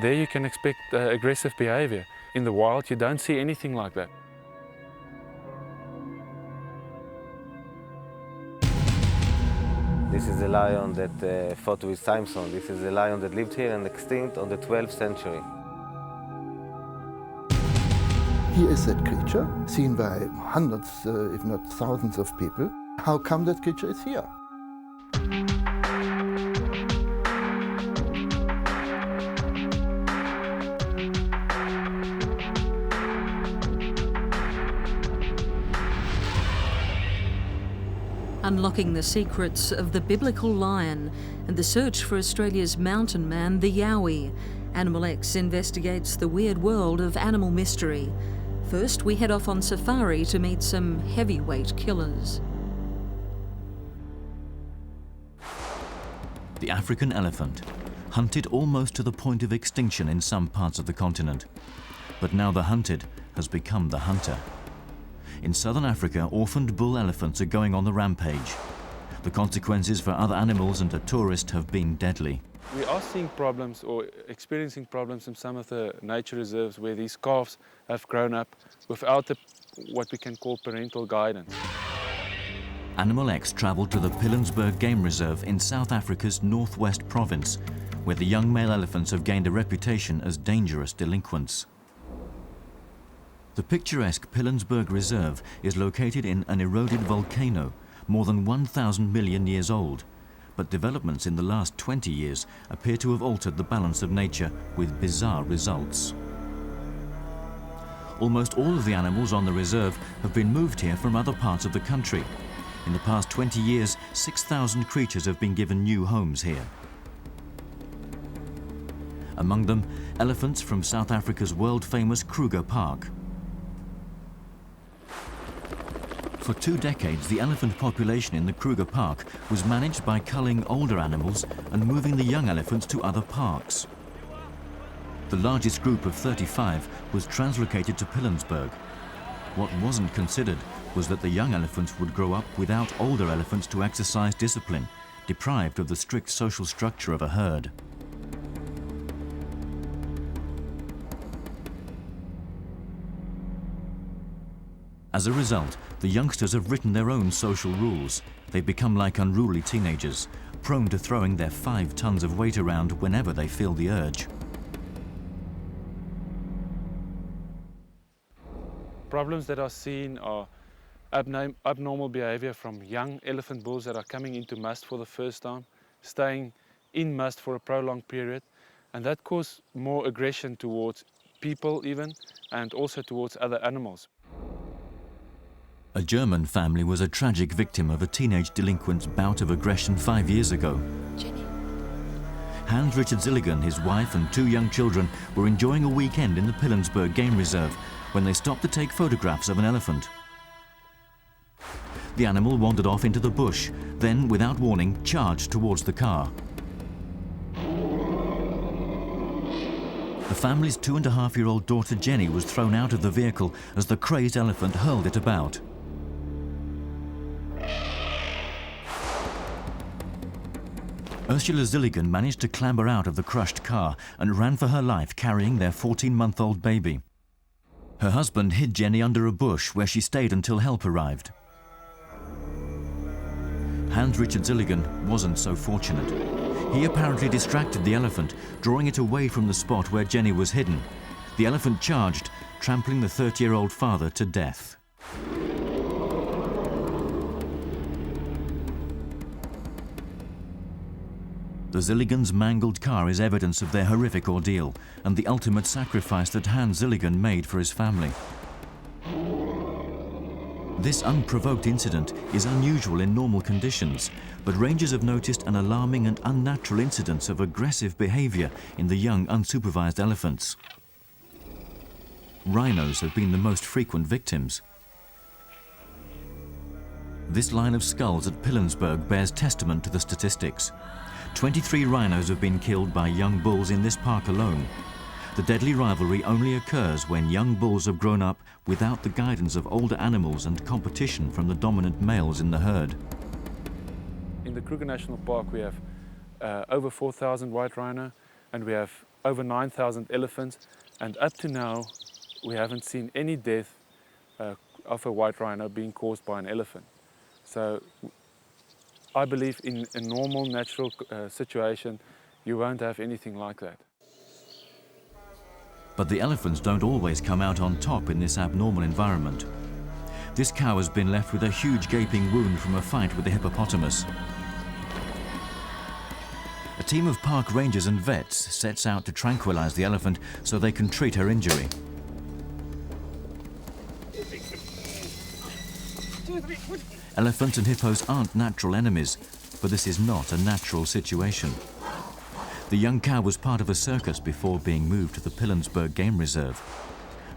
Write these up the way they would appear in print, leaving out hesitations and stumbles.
There you can expect aggressive behavior. In the wild, you don't see anything like that. This is a lion that fought with Samson. This is a lion that lived here and extinct on the 12th century. Here is that creature, seen by hundreds, if not thousands of people. How come that creature is here? Unlocking the secrets of the biblical lion and the search for Australia's mountain man, the Yahi. Animal X investigates the weird world of animal mystery. First, we head off on safari to meet some heavyweight killers. The African elephant, hunted almost to the point of extinction in some parts of the continent. But now the hunted has become the hunter. In southern Africa, orphaned bull elephants are going on the rampage. The consequences for other animals and a tourist have been deadly. We are seeing problems or experiencing problems in some of the nature reserves where these calves have grown up without what we can call parental guidance. Animal X travelled to the Pilanesberg Game Reserve in South Africa's northwest province, where the young male elephants have gained a reputation as dangerous delinquents. The picturesque Pilanesberg Reserve is located in an eroded volcano, more than 1,000 million years old. But developments in the last 20 years appear to have altered the balance of nature with bizarre results. Almost all of the animals on the reserve have been moved here from other parts of the country. In the past 20 years, 6,000 creatures have been given new homes here. Among them, elephants from South Africa's world-famous Kruger Park. For 2 decades, the elephant population in the Kruger Park was managed by culling older animals and moving the young elephants to other parks. The largest group of 35 was translocated to Pilanesberg. What wasn't considered was that the young elephants would grow up without older elephants to exercise discipline, deprived of the strict social structure of a herd. As a result, the youngsters have written their own social rules. They become like unruly teenagers, prone to throwing their 5 tons of weight around whenever they feel the urge. Problems that are seen are abnormal behavior from young elephant bulls that are coming into must for the first time, staying in must for a prolonged period, and that causes more aggression towards people even, and also towards other animals. A German family was a tragic victim of a teenage delinquent's bout of aggression 5 years ago. Hans Richard Zilligan, his wife and 2 young children were enjoying a weekend in the Pilanesberg Game Reserve when they stopped to take photographs of an elephant. The animal wandered off into the bush, then, without warning, charged towards the car. The family's 2.5-year-old daughter Jenny was thrown out of the vehicle as the crazed elephant hurled it about. Ursula Zilligan managed to clamber out of the crushed car and ran for her life carrying their 14-month-old baby. Her husband hid Jenny under a bush where she stayed until help arrived. Hans Richard Zilligan wasn't so fortunate. He apparently distracted the elephant, drawing it away from the spot where Jenny was hidden. The elephant charged, trampling the 30-year-old father to death. The Zilligans' mangled car is evidence of their horrific ordeal and the ultimate sacrifice that Hans Zilligan made for his family. This unprovoked incident is unusual in normal conditions, but rangers have noticed an alarming and unnatural incidence of aggressive behavior in the young, unsupervised elephants. Rhinos have been the most frequent victims. This line of skulls at Pilanesberg bears testament to the statistics. 23 rhinos have been killed by young bulls in this park alone. The deadly rivalry only occurs when young bulls have grown up without the guidance of older animals and competition from the dominant males in the herd. In the Kruger National Park we have over 4,000 white rhino, and we have over 9,000 elephants, and up to now we haven't seen any death of a white rhino being caused by an elephant. So I believe in a normal, natural situation, you won't have anything like that. But the elephants don't always come out on top in this abnormal environment. This cow has been left with a huge gaping wound from a fight with the hippopotamus. A team of park rangers and vets sets out to tranquilize the elephant so they can treat her injury. Elephants and hippos aren't natural enemies, but this is not a natural situation. The young cow was part of a circus before being moved to the Pilanesberg Game Reserve.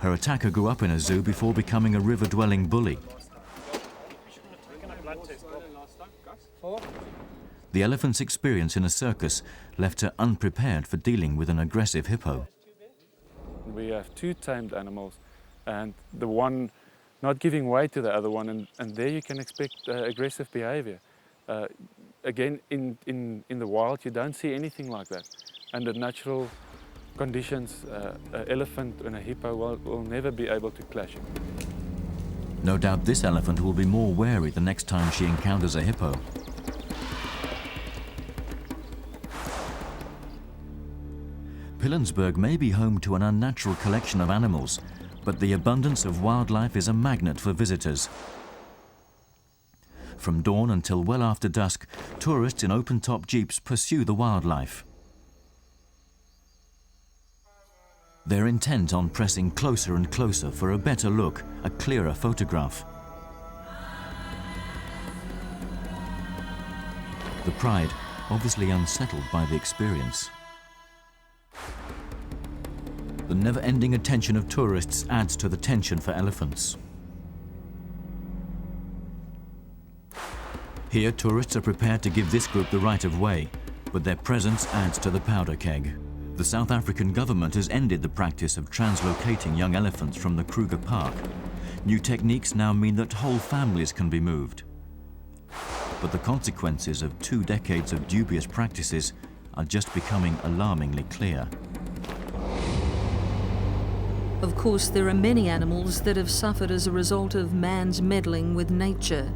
Her attacker grew up in a zoo before becoming a river-dwelling bully. The elephant's experience in a circus left her unprepared for dealing with an aggressive hippo. We have two tamed animals, and the one not giving way to the other one, and there you can expect aggressive behavior. Again, in the wild, you don't see anything like that. Under natural conditions, an elephant and a hippo will never be able to clash. No doubt this elephant will be more wary the next time she encounters a hippo. Pilanesberg may be home to an unnatural collection of animals, but the abundance of wildlife is a magnet for visitors. From dawn until well after dusk, tourists in open-top jeeps pursue the wildlife. They're intent on pressing closer and closer for a better look, a clearer photograph. The pride, obviously unsettled by the experience. The never-ending attention of tourists adds to the tension for elephants. Here, tourists are prepared to give this group the right of way, but their presence adds to the powder keg. The South African government has ended the practice of translocating young elephants from the Kruger Park. New techniques now mean that whole families can be moved. But the consequences of 2 decades of dubious practices are just becoming alarmingly clear. Of course, there are many animals that have suffered as a result of man's meddling with nature.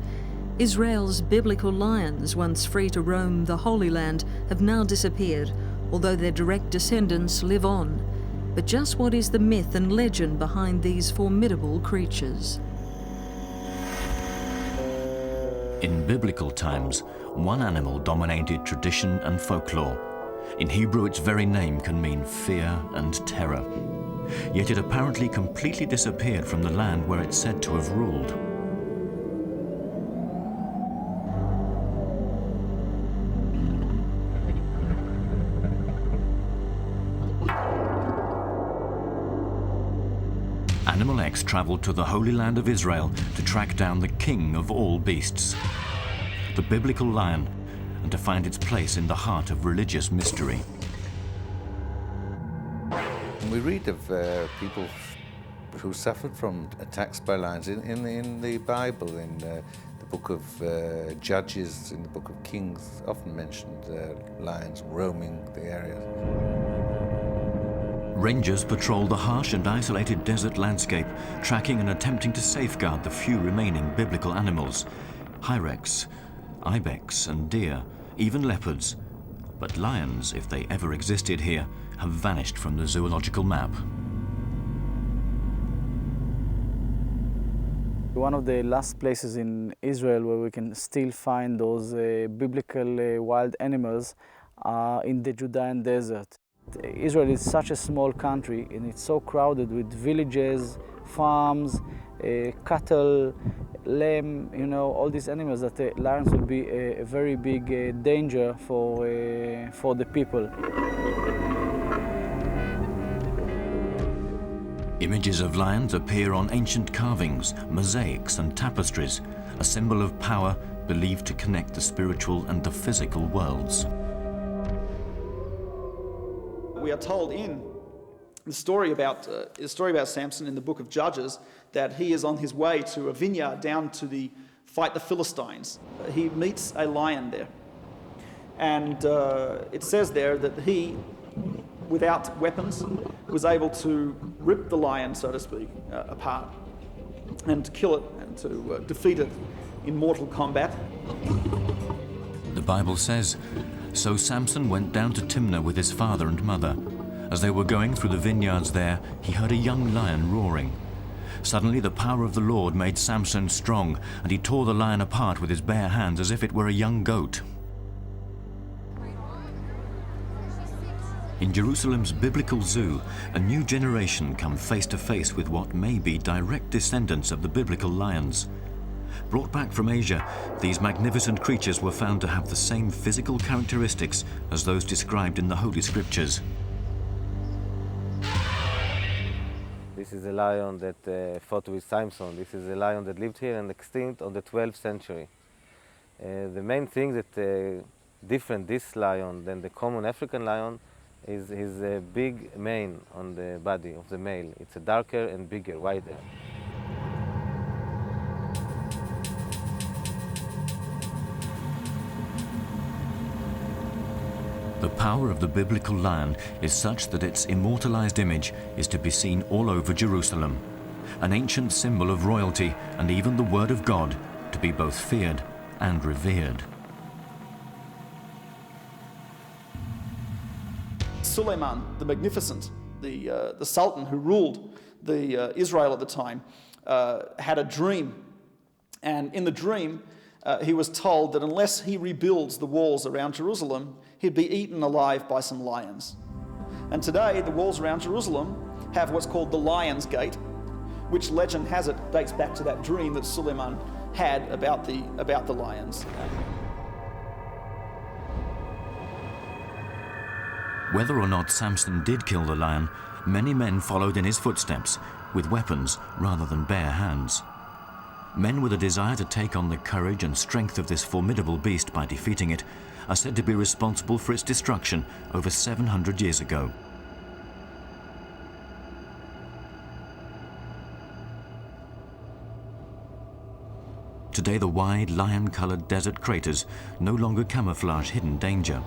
Israel's biblical lions, once free to roam the Holy Land, have now disappeared, although their direct descendants live on. But just what is the myth and legend behind these formidable creatures? In biblical times, one animal dominated tradition and folklore. In Hebrew, its very name can mean fear and terror. Yet it apparently completely disappeared from the land where it's said to have ruled. Animal X traveled to the Holy Land of Israel to track down the king of all beasts, the biblical lion, and to find its place in the heart of religious mystery. We read of people who suffered from attacks by lions in the Bible, in the book of Judges, in the book of Kings, often mentioned lions roaming the area. Rangers patrol the harsh and isolated desert landscape, tracking and attempting to safeguard the few remaining biblical animals: hyrax, ibex and deer, even leopards. But lions, if they ever existed here, have vanished from the zoological map. One of the last places in Israel where we can still find those biblical wild animals are in the Judean desert. Israel is such a small country, and it's so crowded with villages, farms, cattle, lamb, all these animals, that the lions will be a very big danger for the people. Images of lions appear on ancient carvings, mosaics and tapestries, a symbol of power believed to connect the spiritual and the physical worlds. We are told in the story about Samson in the book of Judges that he is on his way to a vineyard down to fight the Philistines. He meets a lion there, and it says there that he without weapons, was able to rip the lion, so to speak, apart and to kill it and to defeat it in mortal combat. The Bible says, "So Samson went down to Timnah with his father and mother. As they were going through the vineyards there, he heard a young lion roaring. Suddenly the power of the Lord made Samson strong, and he tore the lion apart with his bare hands as if it were a young goat." In Jerusalem's biblical zoo, a new generation come face to face with what may be direct descendants of the biblical lions. Brought back from Asia, these magnificent creatures were found to have the same physical characteristics as those described in the Holy Scriptures. This is a lion that fought with Samson. This is a lion that lived here and extinct on the 12th century. The main thing that different this lion than the common African lion is his big mane on the body of the male. It's a darker and bigger, wider. The power of the biblical lion is such that its immortalized image is to be seen all over Jerusalem, an ancient symbol of royalty and even the word of God, to be both feared and revered. Suleiman the Magnificent, the Sultan who ruled Israel at the time, had a dream. And in the dream, he was told that unless he rebuilds the walls around Jerusalem, he'd be eaten alive by some lions. And today, the walls around Jerusalem have what's called the Lion's Gate, which legend has it dates back to that dream that Suleiman had about the lions. Whether or not Samson did kill the lion, many men followed in his footsteps, with weapons rather than bare hands. Men with a desire to take on the courage and strength of this formidable beast by defeating it are said to be responsible for its destruction over 700 years ago. Today, the wide, lion-colored desert craters no longer camouflage hidden danger.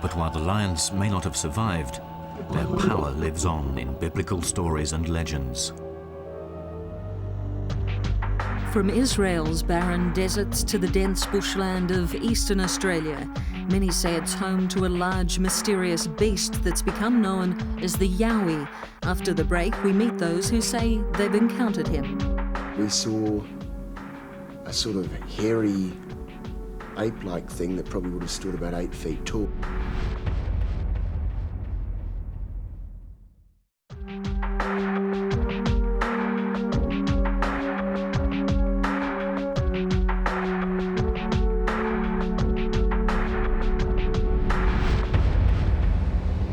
But while the lions may not have survived, their power lives on in biblical stories and legends. From Israel's barren deserts to the dense bushland of eastern Australia, many say it's home to a large, mysterious beast that's become known as the Yahi. After the break, we meet those who say they've encountered him. We saw a sort of hairy, ape-like thing that probably would have stood about 8 feet tall.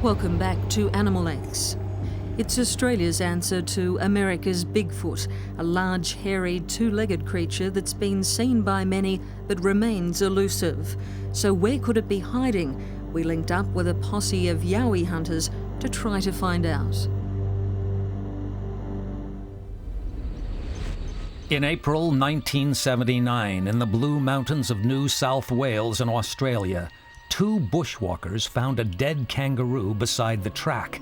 Welcome back to Animal X. It's Australia's answer to America's Bigfoot, a large, hairy, two-legged creature that's been seen by many but remains elusive. So where could it be hiding? We linked up with a posse of Yahi hunters to try to find out. In April 1979, in the Blue Mountains of New South Wales in Australia, 2 bushwalkers found a dead kangaroo beside the track.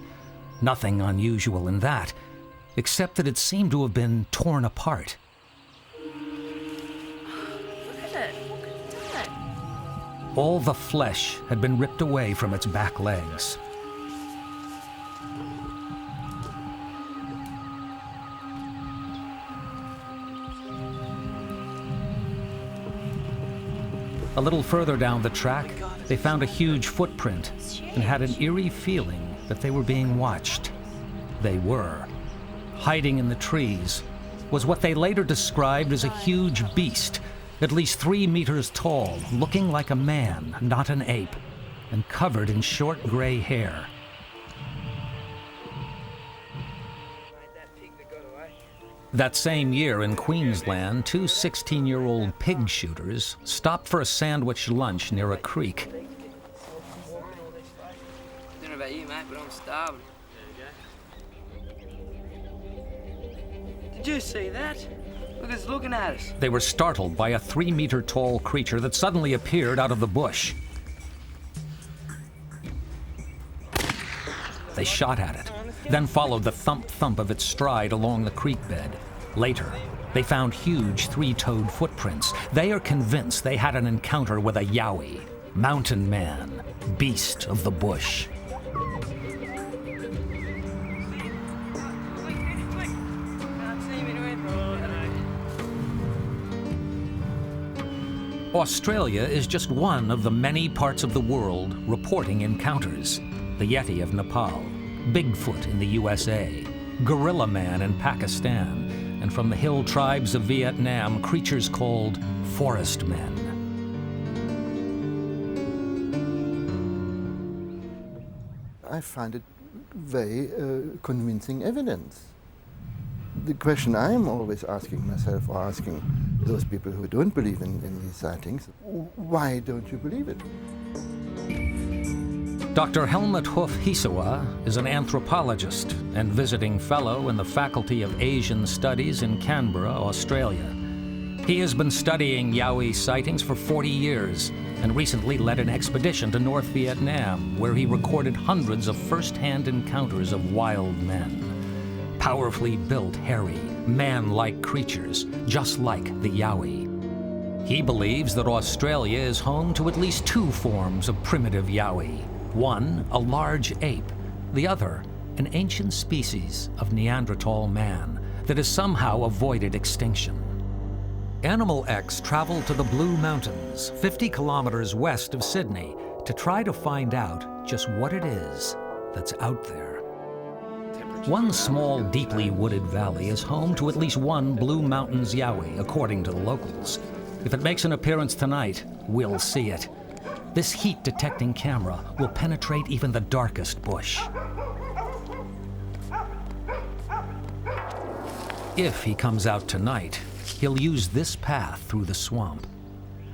Nothing unusual in that, except that it seemed to have been torn apart. Look at it. Look at it. All the flesh had been ripped away from its back legs. A little further down the track, they found a huge footprint and had an eerie feeling that they were being watched. They were. Hiding in the trees was what they later described as a huge beast, at least 3 meters tall, looking like a man, not an ape, and covered in short gray hair. That same year in Queensland, 2 16-year-old pig shooters stopped for a sandwich lunch near a creek. I don't know about you, mate, but I'm starving. Did you see that? Look, it's looking at us. They were startled by a 3-meter-tall creature that suddenly appeared out of the bush. They shot at it, then followed the thump-thump of its stride along the creek bed. Later, they found huge 3-toed footprints. They are convinced they had an encounter with a Yahi, mountain man, beast of the bush. Australia is just one of the many parts of the world reporting encounters. The Yeti of Nepal, Bigfoot in the USA, Gorilla Man in Pakistan, and from the hill tribes of Vietnam, creatures called forest men. I find it very convincing evidence. The question I'm always asking myself, or asking those people who don't believe in these sightings, why don't you believe it? Dr. Helmut Hoof-Hisawa is an anthropologist and visiting fellow in the Faculty of Asian Studies in Canberra, Australia. He has been studying Yahi sightings for 40 years and recently led an expedition to North Vietnam, where he recorded hundreds of first-hand encounters of wild men. Powerfully built, hairy, man-like creatures, just like the Yahi. He believes that Australia is home to at least 2 forms of primitive Yahi. One, a large ape. The other, an ancient species of Neanderthal man that has somehow avoided extinction. Animal X traveled to the Blue Mountains, 50 kilometers west of Sydney, to try to find out just what it is that's out there. One small, deeply wooded valley is home to at least one Blue Mountains Yahi, according to the locals. If it makes an appearance tonight, we'll see it. This heat-detecting camera will penetrate even the darkest bush. If he comes out tonight, he'll use this path through the swamp.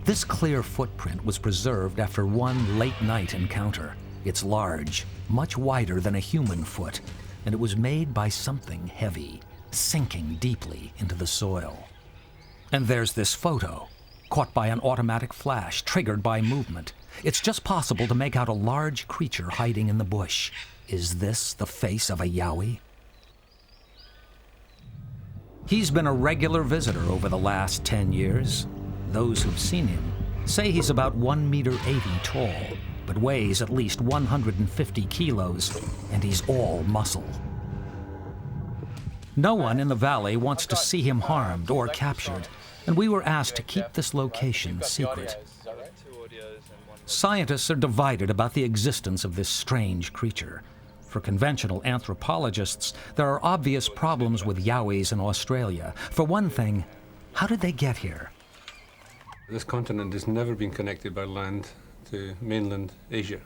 This clear footprint was preserved after one late-night encounter. It's large, much wider than a human foot, and it was made by something heavy, sinking deeply into the soil. And there's this photo, caught by an automatic flash triggered by movement. It's just possible to make out a large creature hiding in the bush. Is this the face of a Yahi? He's been a regular visitor over the last 10 years. Those who've seen him say he's about 1.80 meters tall, but weighs at least 150 kilos, and he's all muscle. No one in the valley wants to see him harmed or captured, and we were asked to keep this location secret. Scientists are divided about the existence of this strange creature. For conventional anthropologists, there are obvious problems with Yahis in Australia. For one thing, how did they get here? This continent has never been connected by land to mainland Asia,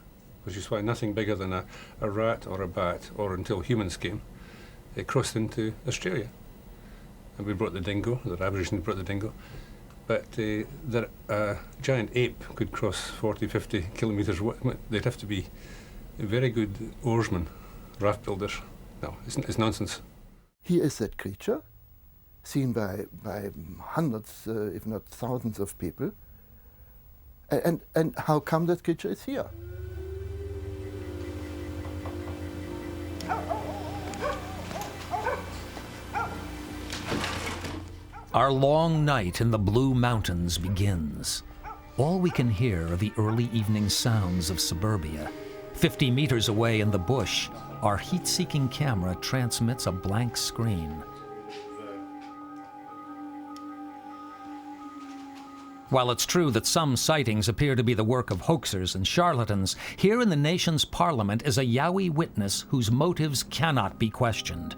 which is why nothing bigger than a rat or a bat, or until humans came, it crossed into Australia. And we brought the dingo, the Aborigines brought the dingo. But that a giant ape could cross 40, 50 kilometres. They'd have to be very good oarsmen, raft builders. No, it's nonsense. Here is that creature, seen by hundreds, if not thousands of people. And how come that creature is here? Our long night in the Blue Mountains begins. All we can hear are the early evening sounds of suburbia. 50 meters away in the bush, our heat-seeking camera transmits a blank screen. While it's true that some sightings appear to be the work of hoaxers and charlatans, here in the nation's parliament is a Yahi witness whose motives cannot be questioned.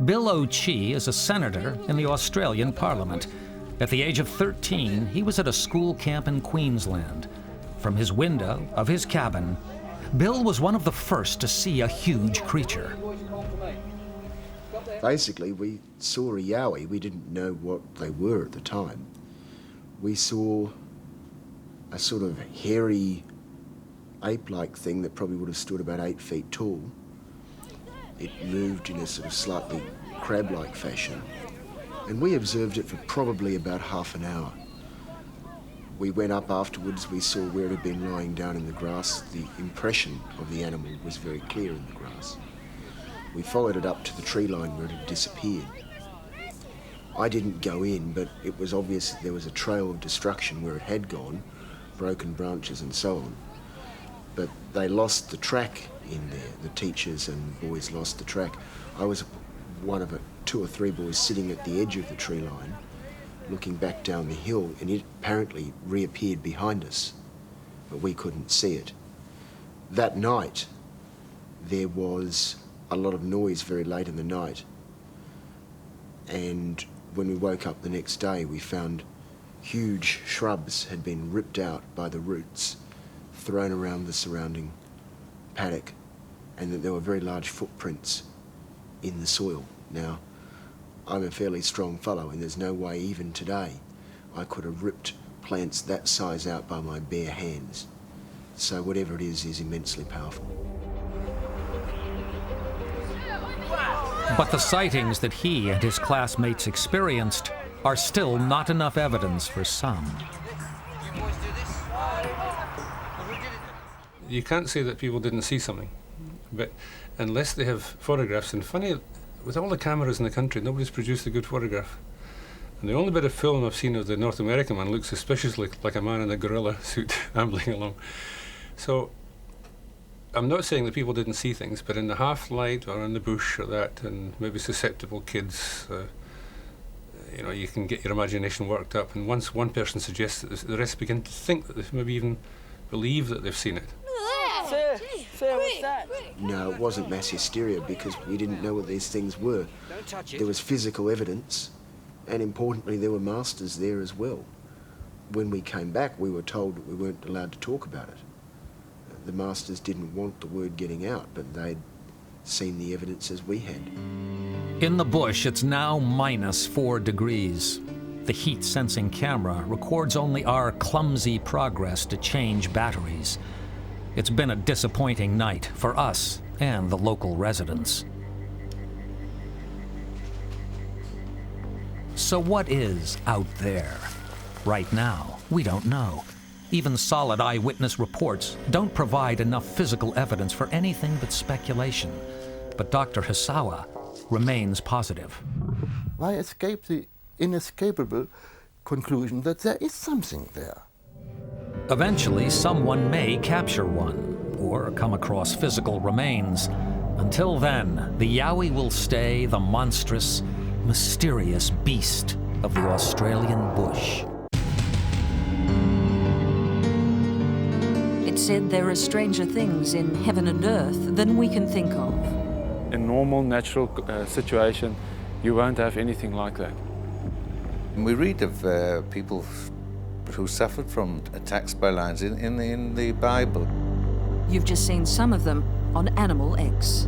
Bill O'Chee is a senator in the Australian Parliament. At the age of 13, he was at a school camp in Queensland. From his window of his cabin, Bill was one of the first to see a huge creature. Basically, we saw a Yahi. We didn't know what they were at the time. We saw a sort of hairy, ape-like thing that probably would have stood about 8 feet tall. It moved in a sort of slightly crab-like fashion. And we observed it for probably about half an hour. We went up afterwards, we saw where it had been lying down in the grass. The impression of the animal was very clear in the grass. We followed it up to the tree line where it had disappeared. I didn't go in, but it was obvious that there was a trail of destruction where it had gone, broken branches and so on. But they lost the track in there. The teachers and boys lost the track. I was one of 2 or 3 boys sitting at the edge of the tree line, looking back down the hill, and it apparently reappeared behind us, but we couldn't see it. That night, there was a lot of noise very late in the night, and when we woke up the next day, we found huge shrubs had been ripped out by the roots, thrown around the surrounding paddock, and that there were very large footprints in the soil. Now, I'm a fairly strong fellow, and there's no way even today I could have ripped plants that size out by my bare hands. So whatever it is immensely powerful. But the sightings that he and his classmates experienced are still not enough evidence for some. You can't say that people didn't see something, but unless they have photographs, and funny, with all the cameras in the country, nobody's produced a good photograph. And the only bit of film I've seen of the North American one looks suspiciously like a man in a gorilla suit ambling along. So I'm not saying that people didn't see things, but in the half-light or in the bush or that, and maybe susceptible kids, you know, you can get your imagination worked up, and once one person suggests it, the rest begin to think that they maybe even believe that they've seen it. Sir, what's that? No, it wasn't mass hysteria because we didn't know what these things were. Don't touch it. There was physical evidence, and importantly, there were masters there as well. When we came back, we were told that we weren't allowed to talk about it. The masters didn't want the word getting out, but they'd seen the evidence as we had. In the bush, it's now -4 degrees. The heat-sensing camera records only our clumsy progress to change batteries. It's been a disappointing night for us and the local residents. So what is out there? Right now, we don't know. Even solid eyewitness reports don't provide enough physical evidence for anything but speculation. But Dr. Hisawa remains positive. Why escape the inescapable conclusion that there is something there? Eventually, someone may capture one or come across physical remains. Until then, the Yahi will stay the monstrous, mysterious beast of the Australian bush. It's said there are stranger things in heaven and earth than we can think of. In normal, natural situation, you won't have anything like that. We read of people who suffered from attacks by lions in the Bible. You've just seen some of them on Animal X.